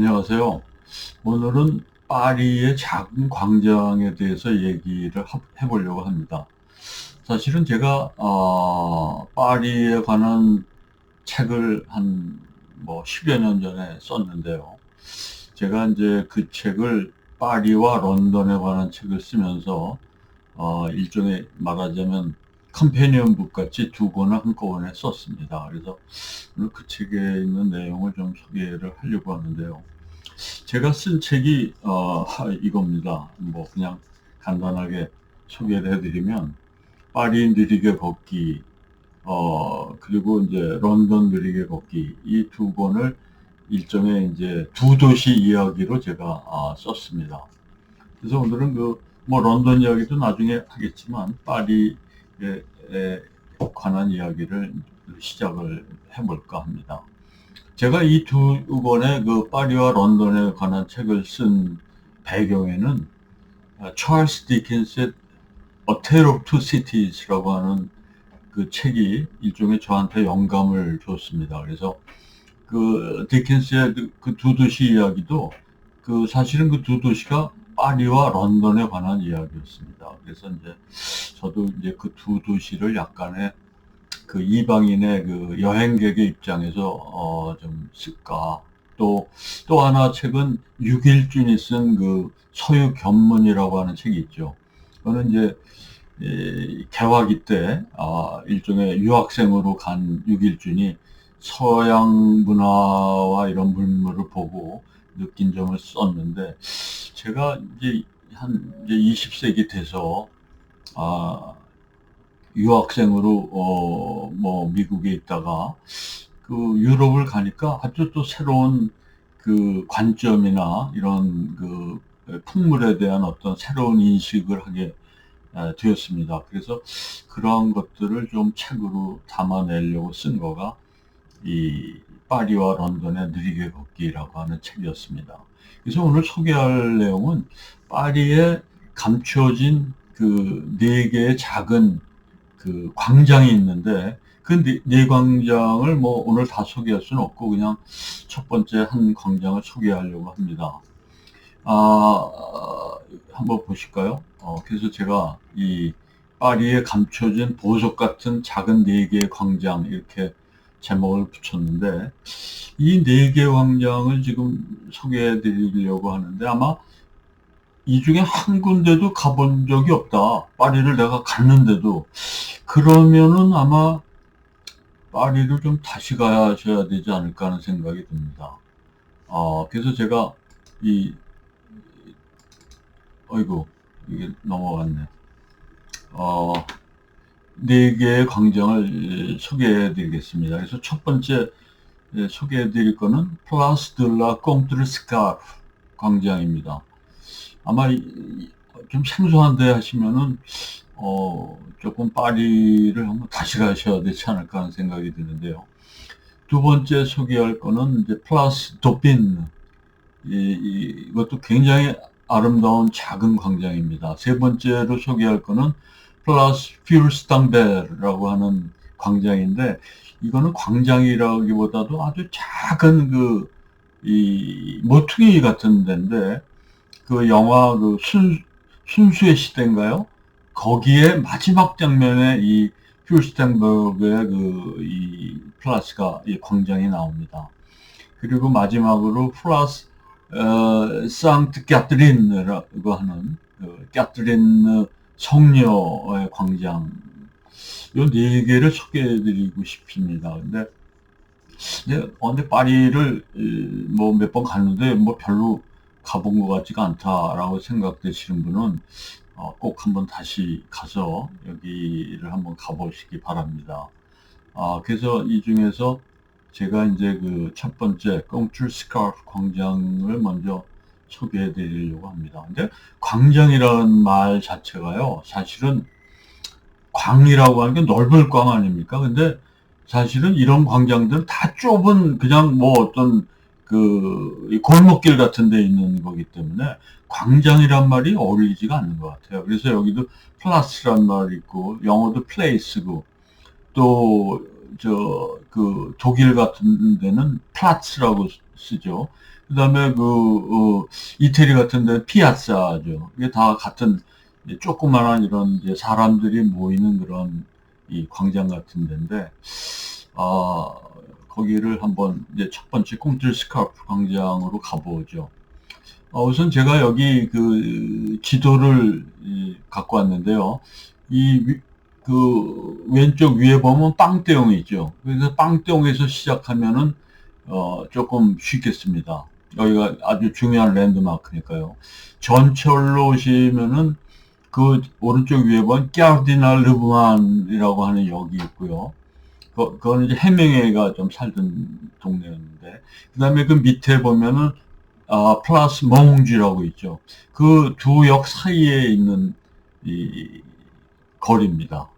안녕하세요. 오늘은 파리의 작은 광장에 대해서 얘기를 해보려고 합니다. 사실은 제가 파리에 관한 책을 한 뭐 10여 년 전에 썼는데요. 제가 이제 그 책을 파리와 런던에 관한 책을 쓰면서 일종의 말하자면 컴패니언 북 같이 두 권을 한꺼번에 썼습니다. 그래서 오늘 그 책에 있는 내용을 좀 소개를 하려고 하는데요. 제가 쓴 책이 이겁니다. 뭐 그냥 간단하게 소개를 해드리면 파리 느리게 걷기, 그리고 이제 런던 느리게 걷기 이 두 권을 일종의 이제 두 도시 이야기로 제가 썼습니다. 그래서 오늘은 그 뭐 런던 이야기도 나중에 하겠지만 파리에 관한 이야기를 시작을 해볼까 합니다. 제가 이 두 권의 그 파리와 런던에 관한 책을 쓴 배경에는 찰스 디킨스의 A Tale of Two Cities라고 하는 그 책이 일종의 저한테 영감을 줬습니다. 그래서 그 디킨스의 그 두 도시 이야기도 그 사실은 그 두 도시가 파리와 런던에 관한 이야기였습니다. 그래서 이제 저도 이제 그 두 도시를 약간의 그 이방인의 그 여행객의 입장에서 좀 쓸까. 또 하나 책은 육일준이 쓴 그 서유 견문이라고 하는 책이 있죠. 그거는 이제 개화기 때 일종의 유학생으로 간 육일준이 서양 문화와 이런 물물을 보고 느낀 점을 썼는데, 제가 이제 한 이제 20세기 돼서 아, 유학생으로 뭐 미국에 있다가 그 유럽을 가니까 아주 또 새로운 그 관점이나 이런 그 풍물에 대한 어떤 새로운 인식을 하게 되었습니다. 그래서 그러한 것들을 좀 책으로 담아내려고 쓴 거가 이 파리와 런던의 느리게 걷기라고 하는 책이었습니다. 그래서 오늘 소개할 내용은 파리에 감춰진 그 네 개의 작은 그 광장이 있는데 그 네 광장을 뭐 오늘 다 소개할 수는 없고 그냥 첫 번째 한 광장을 소개하려고 합니다. 한번 보실까요? 그래서 제가 이 파리에 감춰진 보석 같은 작은 네 개의 광장 이렇게 제목을 붙였는데 이 네 개의 광장을 지금 소개해 드리려고 하는데 아마 이 중에 한 군데도 가본 적이 없다. 파리를 내가 갔는데도 그러면은 아마 파리를 좀 다시 가셔야 되지 않을까 하는 생각이 듭니다. 그래서 제가 이, 어이구, 이게 넘어갔네. 어, 네 개의 광장을 소개해 드리겠습니다. 그래서 첫 번째 소개해 드릴 거는 플라스 들라 꽁트르 스카르 광장입니다. 아마 좀 생소한데 하시면은 조금 파리를 한번 다시 가셔야 되지 않을까 하는 생각이 드는데요. 두 번째 소개할 거는 이제 플라스 도핀. 이것도 굉장히 아름다운 작은 광장입니다. 세 번째로 소개할 거는 플라스 퓨르스탕베르라고 하는 광장인데 이거는 광장이라기보다도 아주 작은 이 모퉁이 같은 데인데 그 영화 그 순수의 시대인가요? 거기에 마지막 장면에 이 퓨르스텐버그의 그 이 플라스가 이 광장이 나옵니다. 그리고 마지막으로 플라스 상트 캐트린이라고 하는 그 캐트린 성녀의 광장 이 네 개를 소개해드리고 싶습니다. 근데 파리를 뭐 몇 번 갔는데 뭐 별로 가본 것 같지가 않다라고 생각되시는 분은 꼭 한번 다시 가서 여기를 한번 가보시기 바랍니다. 그래서 이 중에서 제가 이제 그 첫 번째 꽁출 스카프 광장을 먼저 소개해 드리려고 합니다. 근데 광장이라는 말 자체가요, 사실은 광이라고 하는 게 넓을 광 아닙니까? 근데 사실은 이런 광장들은 다 좁은 그냥 뭐 어떤 그 골목길 같은 데 있는 거기 때문에 광장이란 말이 어울리지가 않는 것 같아요. 그래서 여기도 플라스란 말이 있고 영어도 플레이스고 또 그 독일 같은 데는 플라츠라고 쓰죠. 그 다음에 이태리 같은 데 피아자죠. 이게 다 같은 조그만한 이런 이제 사람들이 모이는 그런 이 광장 같은 데인데, 아, 거기를 한번 이제 첫 번째 꿈틀 스카프 광장으로 가보죠. 우선 제가 여기 지도를 갖고 왔는데요. 왼쪽 위에 보면 빵대용이 있죠. 그래서 빵대용에서 시작하면은, 조금 쉽겠습니다. 여기가 아주 중요한 랜드마크니까요. 전철로 오시면은 그 오른쪽 위에 보면 까르디날 르브안이라고 하는 역이 있고요. 그거는 이제 해밍웨이가 좀 살던 동네였는데, 그 다음에 그 밑에 보면은 플라스 몽주라고 있죠. 그 두 역 사이에 있는 이 거리입니다.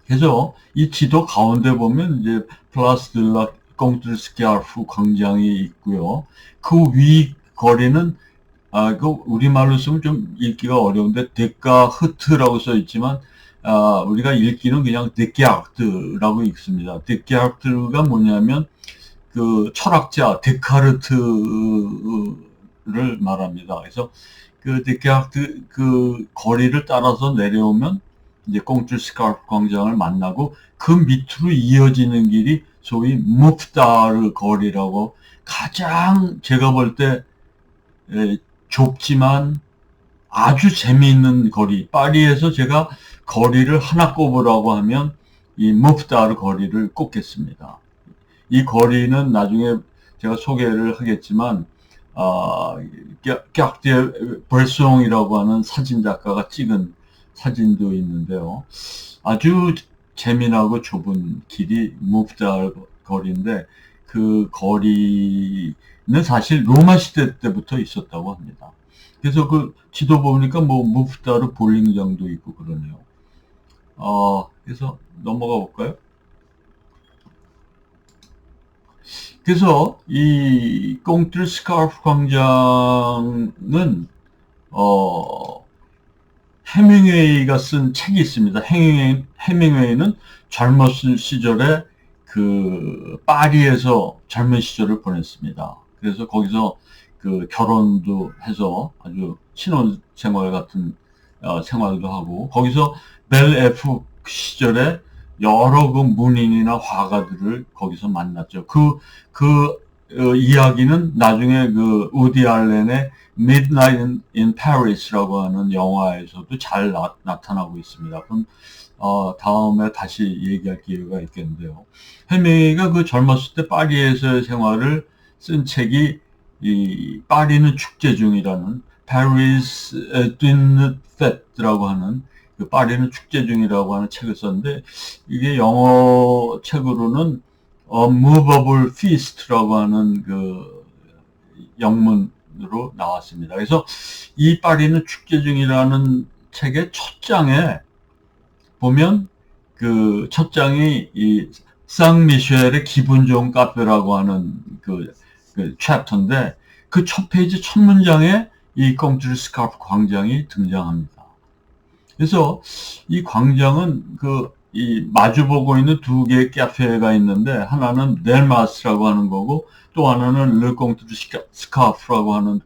그래서 이 지도 가운데 보면 이제 플라스 들라 꽁트르스키아르프 광장이 있고요. 그 위 거리는 우리말로 쓰면 좀 읽기가 어려운데 데카흐트라고 써 있지만 우리가 읽기는 그냥 데케아르트라고 읽습니다. 데케아르트가 뭐냐면 그 철학자 데카르트를 말합니다. 그래서 그 데카르트 그 거리를 따라서 내려오면 이제 꽁틀스카르프 광장을 만나고 그 밑으로 이어지는 길이 소위 무프타르 거리라고 가장 제가 볼 때 좁지만 아주 재미있는 거리. 파리에서 제가 거리를 하나 꼽으라고 하면 이 무프타르 거리를 꼽겠습니다. 이 거리는 나중에 제가 소개를 하겠지만, 깍디에 벌송이라고 하는 사진작가가 찍은 사진도 있는데요. 아주 재미나고 좁은 길이 무프타르 거리인데, 그 거리는 사실 로마 시대 때부터 있었다고 합니다. 그래서 그 지도 보니까 뭐 무프타르 볼링장도 있고 그러네요. 그래서 넘어가 볼까요? 그래서 이 꽁틀 스카프 광장은 해밍웨이가 쓴 책이 있습니다. 해밍웨이는 젊었을 시절에 그 파리에서 젊은 시절을 보냈습니다. 그래서 거기서 그 결혼도 해서 아주 신혼 생활 같은 생활도 하고 거기서 벨 에프 시절에 여러 그 문인이나 화가들을 거기서 만났죠. 이야기는 나중에 그 우디 알렌의 Midnight in Paris라고 하는 영화에서도 잘 나타나고 있습니다. 그럼 다음에 다시 얘기할 기회가 있겠는데요. 해밍웨이가 그 젊었을 때 파리에서의 생활을 쓴 책이 이 파리는 축제 중이라는 Paris d'une fête라고 하는 그 파리는 축제 중이라고 하는 책을 썼는데 이게 영어 책으로는 Unmovable Feast라고 하는 그 영문으로 나왔습니다. 그래서 이 파리는 축제 중이라는 책의 첫 장에 보면 그 첫 장이 이 상미셸의 기분 좋은 카페라고 하는 그 챕터인데 그 첫 페이지 첫 문장에 이 꽁트르 스카프 광장이 등장합니다. 그래서 이 광장은 이 마주보고 있는 두 개의 카페가 있는데 하나는 넬마스라고 하는 거고 또 하나는 르꽁트르 스카프라고 하는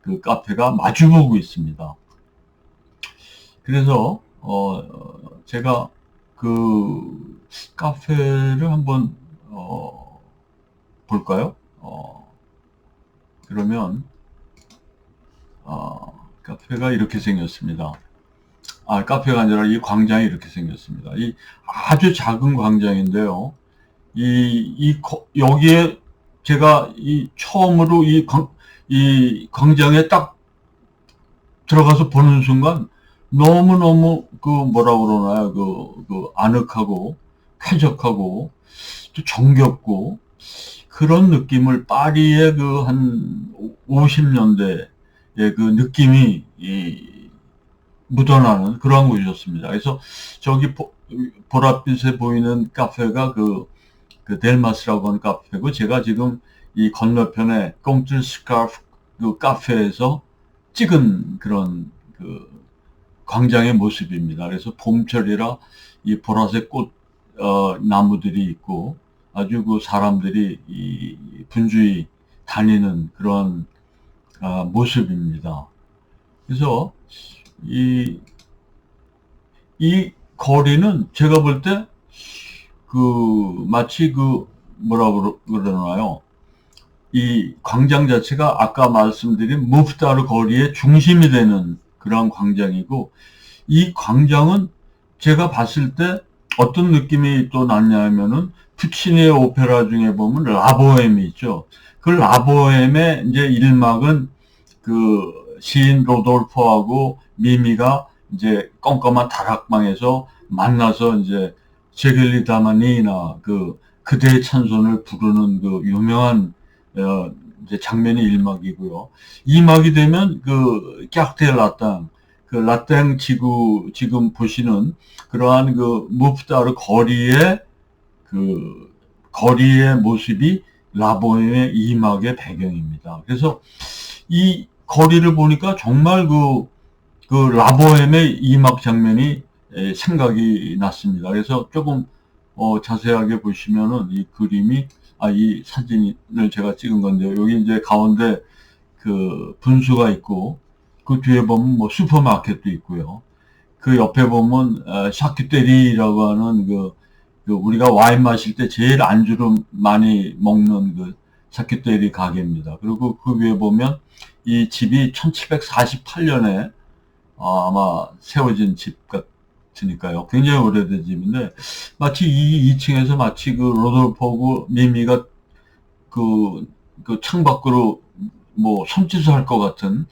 그 카페가 마주보고 있습니다. 그래서 제가 그 카페를 한번 볼까요? 그러면 카페가 이렇게 생겼습니다. 카페가 아니라 이 광장이 이렇게 생겼습니다. 이 아주 작은 광장인데요. 여기에 제가 처음으로 이 광장에 딱 들어가서 보는 순간 너무너무 뭐라고 그러나요? 아늑하고 쾌적하고 또 정겹고 그런 느낌을 파리의 한 50년대의 그 느낌이 묻어나는 그런 곳이었습니다. 그래서 저기 보랏빛에 보이는 카페가 그 델마스라고 하는 카페고 제가 지금 이 건너편에 꽁틀 스카프 그 카페에서 찍은 그런 광장의 모습입니다. 그래서 봄철이라 이 보라색 꽃 나무들이 있고 아주 그 사람들이 분주히 다니는 그런 모습입니다. 그래서 이 거리는 제가 볼 때 마치 뭐라고 그러나요? 이 광장 자체가 아까 말씀드린 무프타르 거리의 중심이 되는 그런 광장이고, 이 광장은 제가 봤을 때 어떤 느낌이 또 났냐면은 푸치니의 오페라 중에 보면 라보엠이 있죠. 그 라보엠의 이제 일막은 시인 로돌포하고 미미가 이제 껌껌한 다락방에서 만나서 이제 제겔리다마니나 그대의 찬송을 부르는 유명한 이제 장면이 1막이고요. 2막이 되면 깍테 라땅, 라땅 지구 지금 보시는 그러한 무프타르 거리의 모습이 라보엠의 2막의 배경입니다. 그래서 이 거리를 보니까 정말 라보엠의 2막 장면이 생각이 났습니다. 그래서 조금 자세하게 보시면은 이 그림이 이 사진을 제가 찍은 건데요. 여기 이제 가운데 분수가 있고, 그 뒤에 보면 뭐 슈퍼마켓도 있고요. 그 옆에 보면 샤큐테리라고 하는 우리가 와인 마실 때 제일 안주로 많이 먹는 샤큐테리 가게입니다. 그리고 그 위에 보면 이 집이 1748년에 아마 세워진 집 같으니까요. 굉장히 오래된 집인데, 마치 이 2층에서 마치 로돌포고 미미가 창밖으로 뭐 손짓을 할 것 같은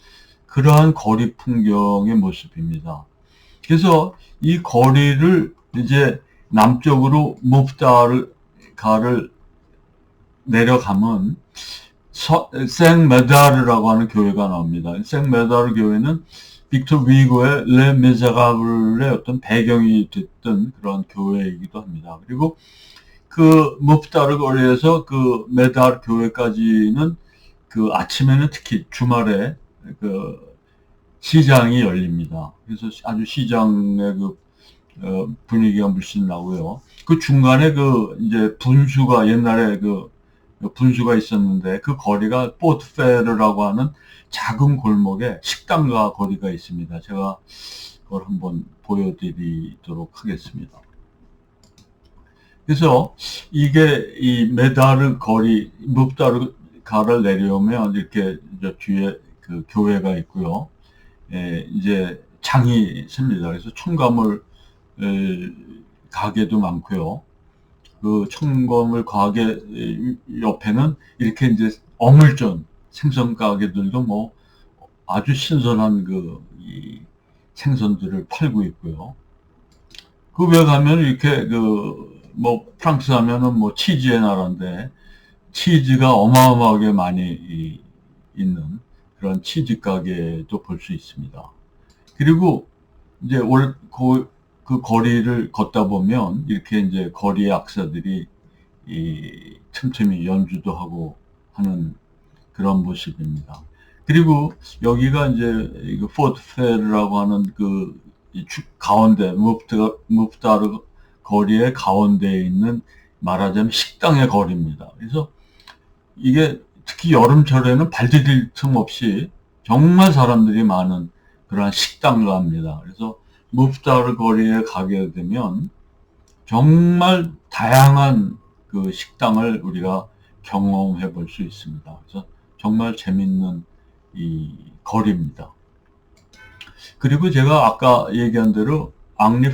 그러한 거리 풍경의 모습입니다. 그래서 이 거리를 이제 남쪽으로 무프타르 가를 내려가면 생메다르라고 하는 교회가 나옵니다. 생메다르 교회는 빅터 위고의 레 미제라블의 어떤 배경이 됐던 그런 교회이기도 합니다. 그리고 무프타르 거리에서 메다르 교회까지는 아침에는 특히 주말에 시장이 열립니다. 그래서 아주 시장의 분위기가 물씬 나고요. 그 중간에 이제 분수가 옛날에 분수가 있었는데 그 거리가 포트페르라고 하는 작은 골목에 식당과 거리가 있습니다. 제가 그걸 한번 보여드리도록 하겠습니다. 그래서 이게 이 메다르 거리, 무프타르 가를 내려오면 이렇게 뒤에 교회가 있고요. 이제 장이 셉니다. 그래서 첨가물 가게도 많고요. 첨가물 가게 옆에는 이렇게 이제 어물전 생선 가게들도 뭐 아주 신선한 이 생선들을 팔고 있고요. 그 외에 가면 이렇게 뭐 프랑스 하면은 뭐 치즈의 나라인데 치즈가 어마어마하게 많이 있는 그런 치즈 가게도 볼 수 있습니다. 그리고 이제 그 거리를 걷다 보면 이렇게 이제 거리의 악사들이 틈틈이 연주도 하고 하는 그런 모습입니다. 그리고 여기가 이제 포트페르라고 하는 가운데 무프타르 거리의 가운데에 있는 말하자면 식당의 거리입니다. 그래서 이게 특히 여름철에는 발디딜 틈 없이 정말 사람들이 많은 그러한 식당가입니다. 그래서 무프타르 거리에 가게 되면 정말 다양한 식당을 우리가 경험해 볼 수 있습니다. 그래서 정말 재밌는 이 거리입니다. 그리고 제가 아까 얘기한 대로 앙리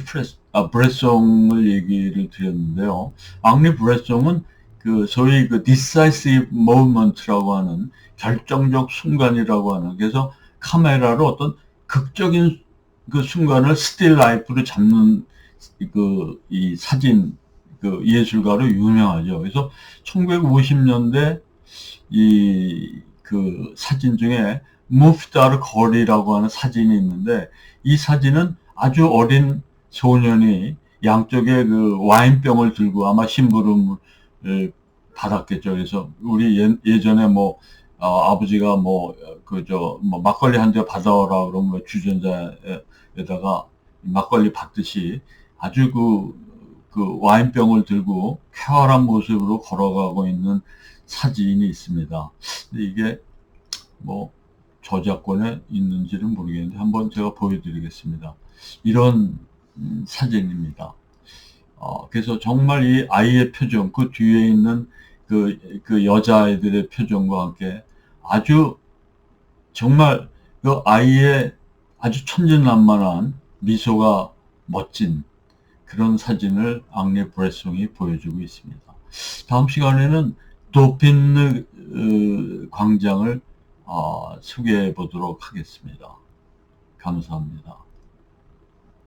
브레송을 얘기를 드렸는데요. 앙리 브레송은 소위 decisive moment라고 하는 결정적 순간이라고 하는, 그래서 카메라로 어떤 극적인 순간을 스틸 라이프로 잡는 이 사진 예술가로 유명하죠. 그래서 1950년대 사진 중에 무프타르 거리라고 하는 사진이 있는데, 이 사진은 아주 어린 소년이 양쪽에 와인병을 들고 아마 심부름을 받았겠죠. 그래서 우리 예전에 뭐 아버지가 뭐 막걸리 한 대 받아오라 그러면 주전자에다가 막걸리 받듯이 아주 와인병을 들고 쾌활한 모습으로 걸어가고 있는 사진이 있습니다. 근데 이게 뭐 저작권에 있는지는 모르겠는데 한번 제가 보여드리겠습니다. 이런 사진입니다. 그래서 정말 이 아이의 표정, 그 뒤에 있는 그 여자아이들의 표정과 함께 아주 정말 그 아이의 아주 천진난만한 미소가 멋진 그런 사진을 앙리 브레송이 보여주고 있습니다. 다음 시간에는 도핀느 광장을 소개해 보도록 하겠습니다. 감사합니다.